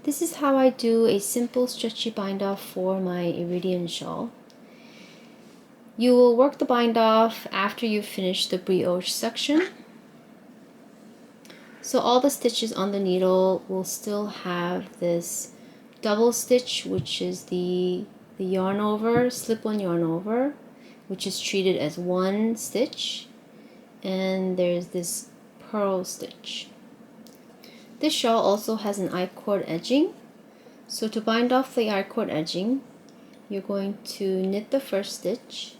This is how I do a simple stretchy bind off for my Iridian shawl. You will work the bind off after you finish the brioche section. So all the stitches on the needle will still have this double stitch, which is the yarn over, slip-on yarn over, which is treated as one stitch, and there's this purl stitch. This shawl also has an I-cord edging. So to bind off the I-cord edging, you're going to knit the first stitch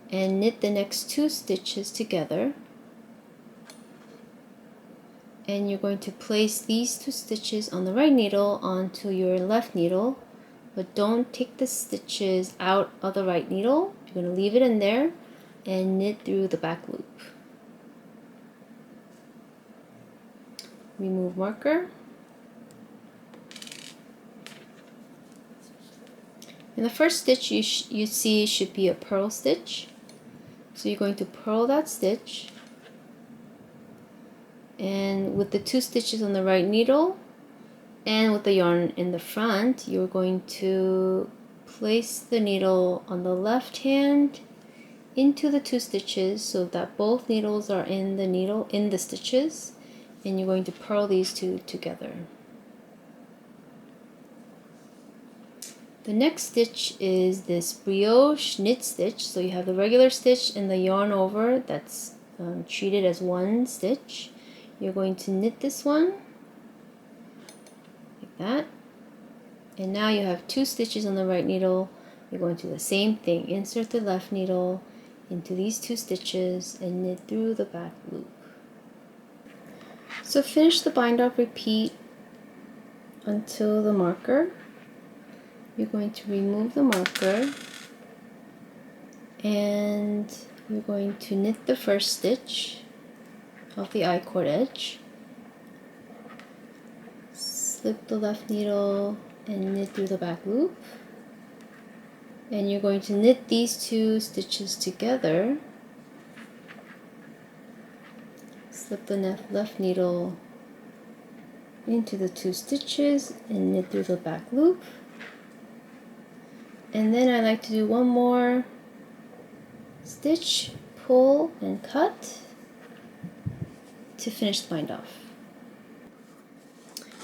and knit the next two stitches together, and you're going to place these two stitches on the right needle onto your left needle, but don't take the stitches out of the right needle. You're going to leave it in there and knit through the back loop. Remove marker. And the first stitch you see should be a purl stitch. So you're going to purl that stitch, and with the two stitches on the right needle and with the yarn in the front, you're going to place the needle on the left hand into the two stitches so that both needles are in the stitches, and you're going to purl these two together. The next stitch is this brioche knit stitch. So you have the regular stitch and the yarn over that's treated as one stitch. You're going to knit this one like that, and now you have two stitches on the right needle. You're going to do the same thing, insert the left needle into these two stitches and knit through the back loop. So finish the bind off, repeat until the marker. You're going to remove the marker and you're going to knit the first stitch of the I-cord edge, slip the left needle and knit through the back loop, and you're going to knit these two stitches together, slip the left needle into the two stitches and knit through the back loop. And then I like to do one more stitch, pull and cut to finish the bind off.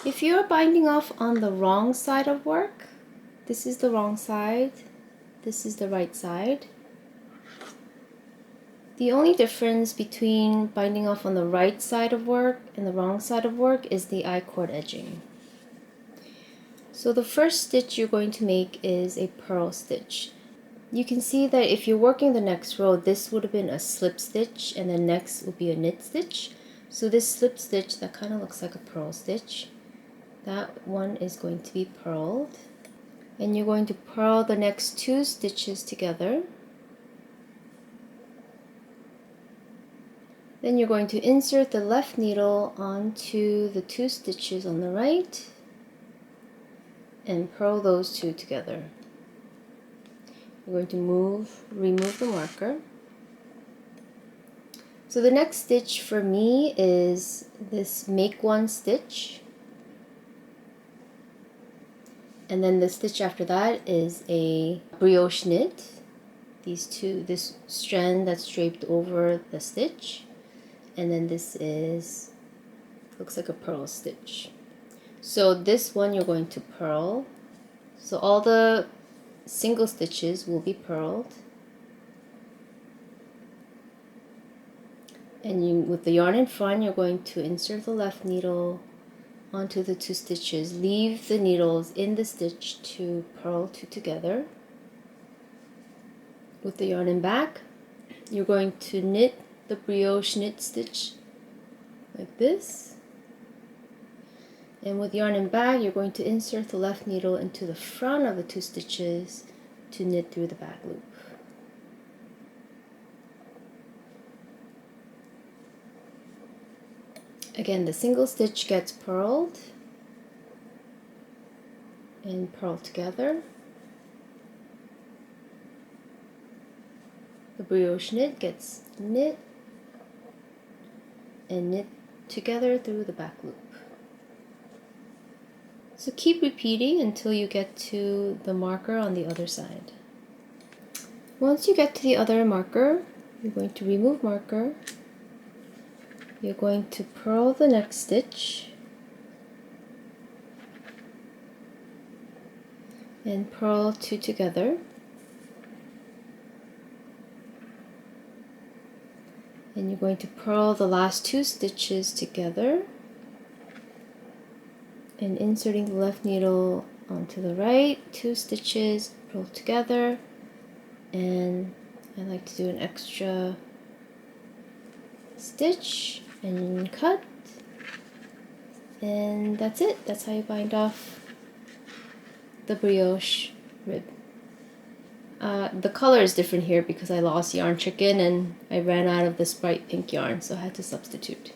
If you're binding off on the wrong side of work, this is the wrong side, this is the right side. The only difference between binding off on the right side of work and the wrong side of work is the I-cord edging. So the first stitch you're going to make is a purl stitch. You can see that if you're working the next row, this would have been a slip stitch and the next would be a knit stitch. So this slip stitch that kind of looks like a purl stitch, that one is going to be purled. And you're going to purl the next two stitches together. Then you're going to insert the left needle onto the two stitches on the right and purl those two together. You're going to remove the marker. So the next stitch for me is this make one stitch, and then the stitch after that is a brioche knit. This strand that's draped over the stitch, and then this looks like a purl stitch. So this one you're going to purl. So all the single stitches will be purled. And with the yarn in front, you're going to insert the left needle onto the two stitches. Leave the needles in the stitch to purl two together. With the yarn in back, you're going to knit the brioche knit stitch like this. And with yarn in back, you're going to insert the left needle into the front of the two stitches to knit through the back loop. Again, the single stitch gets purled and purled together. The brioche knit gets knit and knit together through the back loop. So keep repeating until you get to the marker on the other side. Once you get to the other marker, you're going to remove marker. You're going to purl the next stitch and purl 2 together. And you're going to purl the last 2 stitches together and inserting the left needle onto the right, 2 stitches, purl together, and I like to do an extra stitch and cut, and that's it. That's how you bind off the brioche rib. The color is different here because I lost yarn chicken and I ran out of this bright pink yarn, so I had to substitute.